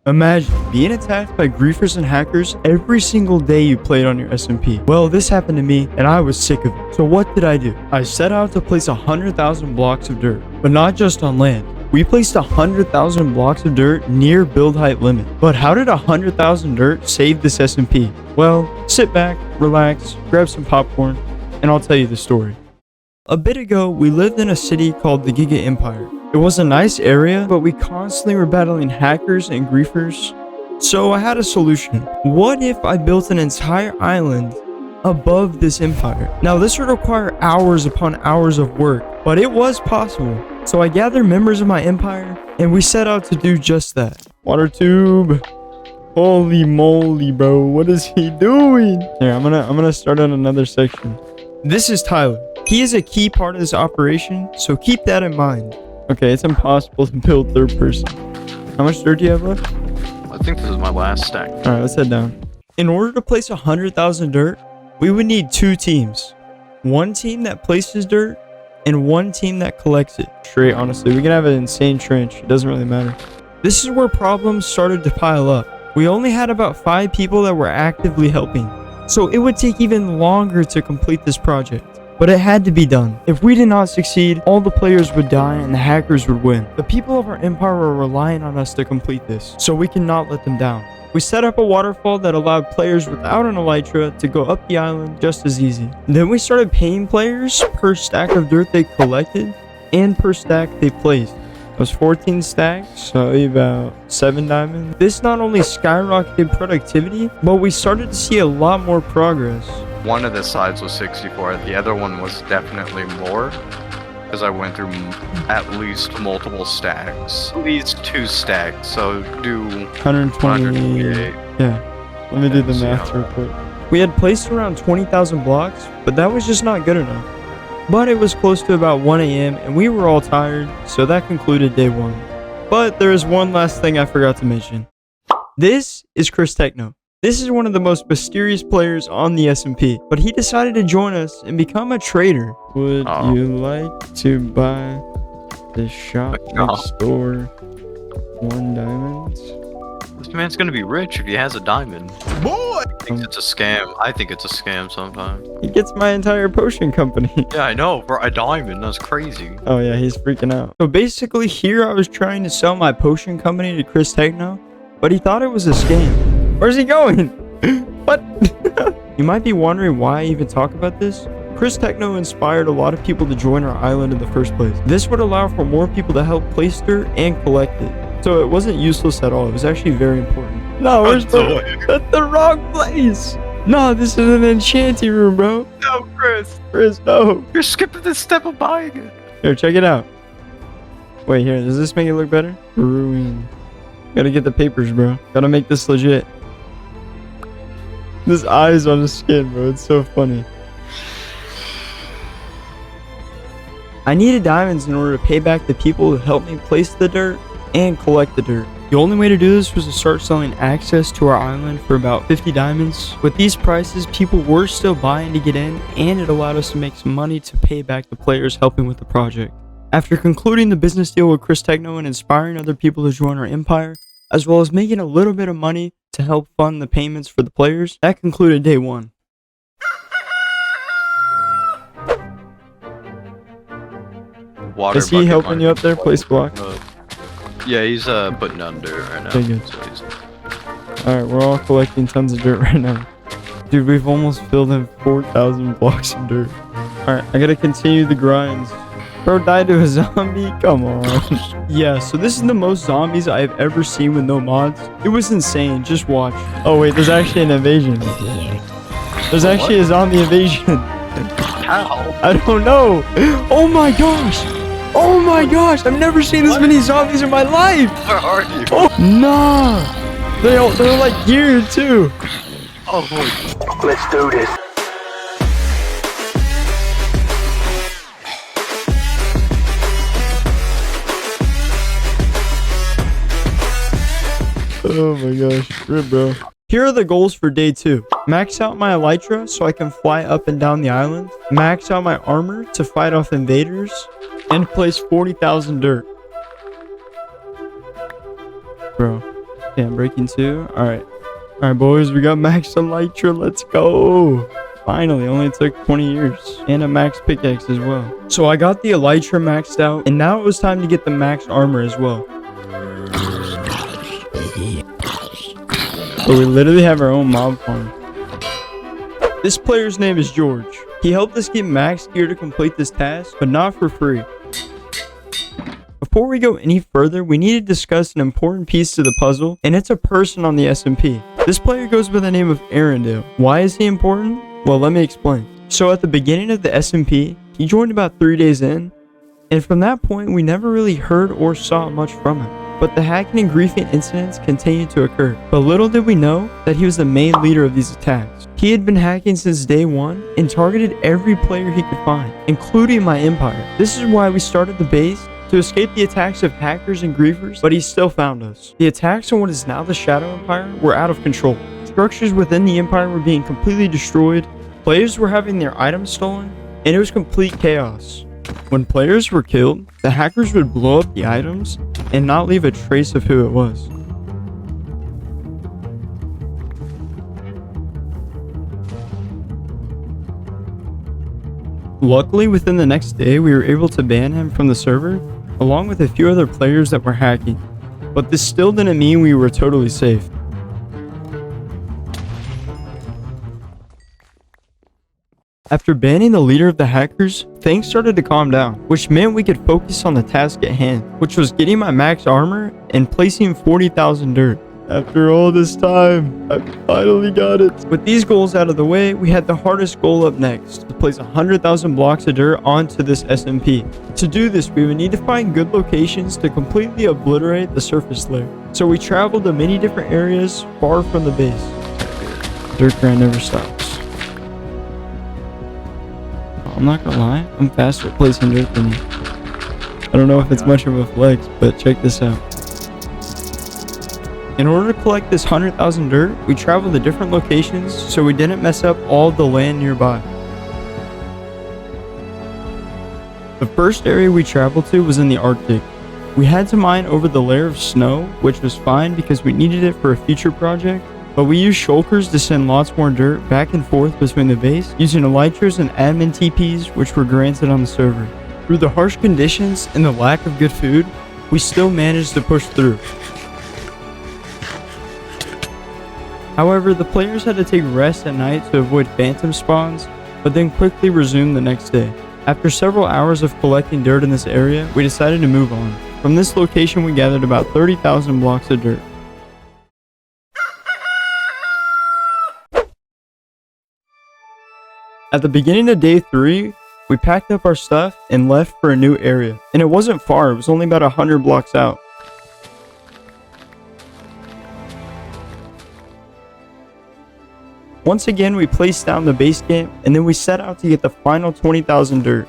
Imagine being attacked by griefers and hackers every single day you played on your SMP. Well, this happened to me and I was sick of it. So what did I do? I set out to place 100,000 blocks of dirt, but not just on land. We placed 100,000 blocks of dirt near build height limit. But how did 100,000 dirt save this SMP? Well, sit back, relax, grab some popcorn, and I'll tell you the story. A bit ago, we lived in a city called the Giga Empire. It was a nice area, but we constantly were battling hackers and griefers. So I had a solution. What if I built an entire island above this empire? Now this would require hours upon hours of work, but it was possible. So I gathered members of my empire and we set out to do just that. Water tube. Holy moly, bro. What is he doing? Here, I'm gonna start on another section. This is Tyler. He is a key part of this operation, so keep that in mind. Okay, it's impossible to build third person. How much dirt do you have left? I think this is my last stack. Alright, let's head down. In order to place 100,000 dirt, we would need 2 teams. One team that places dirt, and one team that collects it. Straight, honestly. We can have an insane trench. It doesn't really matter. This is where problems started to pile up. We only had about 5 people that were actively helping. So it would take even longer to complete this project. But it had to be done. If we did not succeed, all the players would die and the hackers would win. The people of our empire were relying on us to complete this, so we cannot let them down. We set up a waterfall that allowed players without an elytra to go up the island just as easy. Then we started paying players per stack of dirt they collected and per stack they placed. It was 14 stacks, so about 7 diamonds. This not only skyrocketed productivity, but we started to see a lot more progress. One of the sides was 64, the other one was definitely more, because I went through at least multiple stacks. At least 2 stacks, so do 128. Yeah, let me do the math real quick. We had placed around 20,000 blocks, but that was just not good enough. But it was close to about 1 AM and we were all tired, so that concluded day 1. But there is one last thing I forgot to mention. This is Chris Techno. This is one of the most mysterious players on the SMP, but he decided to join us and become a trader. Would you like to buy the shop next door 1 diamond? This man's gonna be rich if he has a diamond. Boy! I think it's a scam. I think it's a scam sometimes. He gets my entire potion company. Yeah, I know. For a diamond, that's crazy. Oh yeah, he's freaking out. So basically here I was trying to sell my potion company to Chris Techno, but he thought it was a scam. Where's he going? What? You might be wondering why I even talk about this. Chris Techno inspired a lot of people to join our island in the first place. This would allow for more people to help place dirt and collect it. So it wasn't useless at all. It was actually very important. No, where's that's the wrong place. No, this is an enchanting room, bro. No, Chris. Chris, no. You're skipping this step of buying it. Here, check it out. Wait, here. Does this make it look better? Brewing. Gotta get the papers, bro. Gotta make this legit. This eyes on his skin, bro. It's so funny. I needed diamonds in order to pay back the people who helped me place the dirt and collect the dirt. The only way to do this was to start selling access to our island for about 50 diamonds. With these prices, people were still buying to get in, and it allowed us to make some money to pay back the players helping with the project. After concluding the business deal with Chris Techno and inspiring other people to join our empire, as well as making a little bit of money to help fund the payments for the players, that concluded day 1. Water Is he helping you up there, place block? Yeah, he's putting down dirt right now. Okay, good. So he's... Alright, we're all collecting tons of dirt right now. Dude, we've almost filled in 4,000 blocks of dirt. Alright, I gotta continue the grinds. Bro died to a zombie? Come on. Yeah, so this is the most zombies I've ever seen with no mods. It was insane. Just watch. Oh wait, there's actually an invasion. There's actually a zombie invasion. How? I don't know. Oh my gosh. Oh my gosh. I've never seen this many zombies in my life. Where are you? Oh, nah. They're like geared too. Oh boy. Let's do this. Oh my gosh, rip, bro. Here are the goals for day 2. Max out my elytra so I can fly up and down the island. Max out my armor to fight off invaders. And place 40,000 dirt. Bro, Damn, breaking 2. Alright. Alright, boys, we got max elytra. Let's go. Finally, only took 20 years. And a max pickaxe as well. So I got the elytra maxed out, and now it was time to get the max armor as well. So we literally have our own mob farm. This player's name is George. He helped us get max gear to complete this task, but not for free. Before we go any further, we need to discuss an important piece to the puzzle, and it's a person on the SMP. This player goes by the name of Arendelle. Why is he important? Well, let me explain. So at the beginning of the SMP, he joined about 3 days in, and from that point, we never really heard or saw much from him. But the hacking and griefing incidents continued to occur. But little did we know that he was the main leader of these attacks. He had been hacking since day 1 and targeted every player he could find, including my empire. This is why we started the base, to escape the attacks of hackers and griefers, but he still found us. The attacks on what is now the Shadow Empire were out of control. Structures within the empire were being completely destroyed, players were having their items stolen, and it was complete chaos. When players were killed, the hackers would blow up the items and not leave a trace of who it was. Luckily, within the next day, we were able to ban him from the server, along with a few other players that were hacking. But this still didn't mean we were totally safe. After banning the leader of the hackers, things started to calm down, which meant we could focus on the task at hand, which was getting my max armor and placing 40,000 dirt. After all this time, I finally got it. With these goals out of the way, we had the hardest goal up next, to place 100,000 blocks of dirt onto this SMP. To do this, we would need to find good locations to completely obliterate the surface layer. So we traveled to many different areas far from the base. Dirt grind never stops. I'm not gonna lie, I'm faster at placing dirt than you. I don't know if it's much of a flex, but check this out. In order to collect this 100,000 dirt, we traveled to different locations so we didn't mess up all the land nearby. The first area we traveled to was in the Arctic. We had to mine over the layer of snow, which was fine because we needed it for a future project, but we used shulkers to send lots more dirt back and forth between the base, using elytras and admin TPs which were granted on the server. Through the harsh conditions and the lack of good food, we still managed to push through. However, the players had to take rest at night to avoid phantom spawns, but then quickly resumed the next day. After several hours of collecting dirt in this area, we decided to move on. From this location, we gathered about 30,000 blocks of dirt. At the beginning of day 3, we packed up our stuff and left for a new area. And it wasn't far, it was only about 100 blocks out. Once again, we placed down the base camp and then we set out to get the final 20,000 dirt.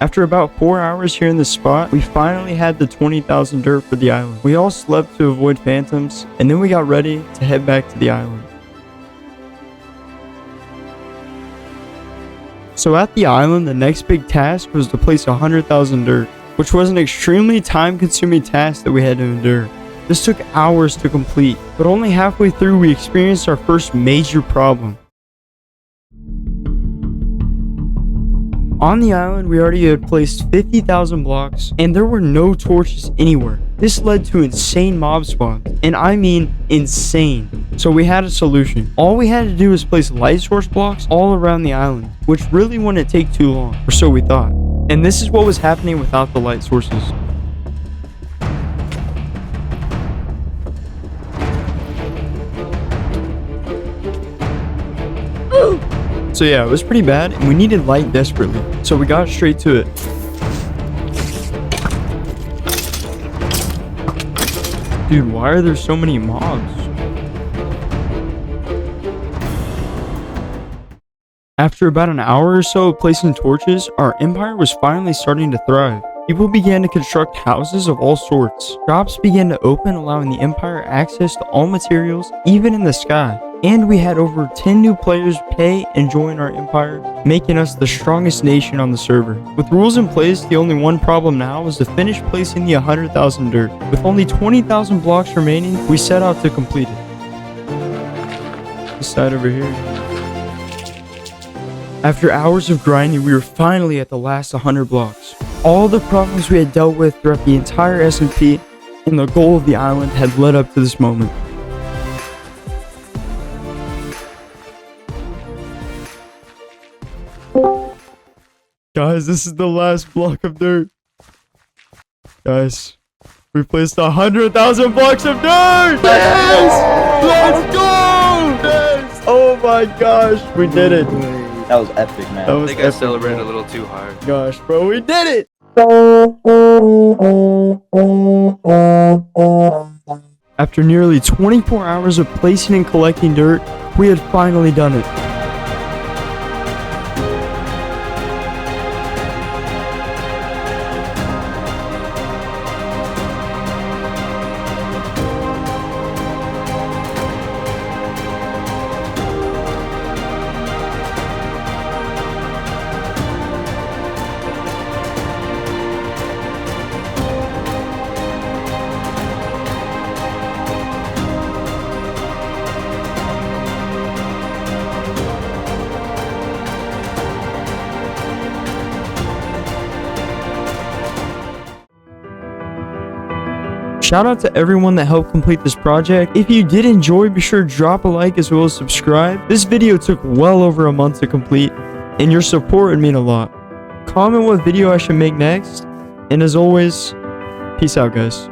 After about 4 hours here in this spot, we finally had the 20,000 dirt for the island. We all slept to avoid phantoms and then we got ready to head back to the island. So at the island, the next big task was to place 100,000 dirt, which was an extremely time-consuming task that we had to endure. This took hours to complete, but only halfway through we experienced our first major problem. On the island, we already had placed 50,000 blocks, and there were no torches anywhere. This led to insane mob spawns, and I mean insane. So we had a solution. All we had to do was place light source blocks all around the island, which really wouldn't take too long, or so we thought. And this is what was happening without the light sources. So yeah, it was pretty bad and we needed light desperately, so we got straight to it. Dude, why are there so many mobs? After about an hour or so of placing torches, our empire was finally starting to thrive. People began to construct houses of all sorts. Shops began to open, allowing the empire access to all materials, even in the sky. and we had over 10 new players pay and join our empire, making us the strongest nation on the server. With rules in place, the only one problem now is to finish placing the 100,000 dirt. With only 20,000 blocks remaining, we set out to complete it. This side over here. After hours of grinding, we were finally at the last 100 blocks. All the problems we had dealt with throughout the entire SMP and the goal of the island had led up to this moment. Guys, this is the last block of dirt. Guys, we placed 100,000 blocks of dirt! Yes! Let's go! Yes! Oh my gosh, we did it. That was epic, man. That was I think I epic, celebrated bro. a little too hard. Gosh, bro, we did it! After nearly 24 hours of placing and collecting dirt, we had finally done it. Shout out to everyone that helped complete this project. If you did enjoy, be sure to drop a like as well as subscribe. This video took well over a month to complete, and your support would mean a lot. Comment what video I should make next, and as always, peace out, guys.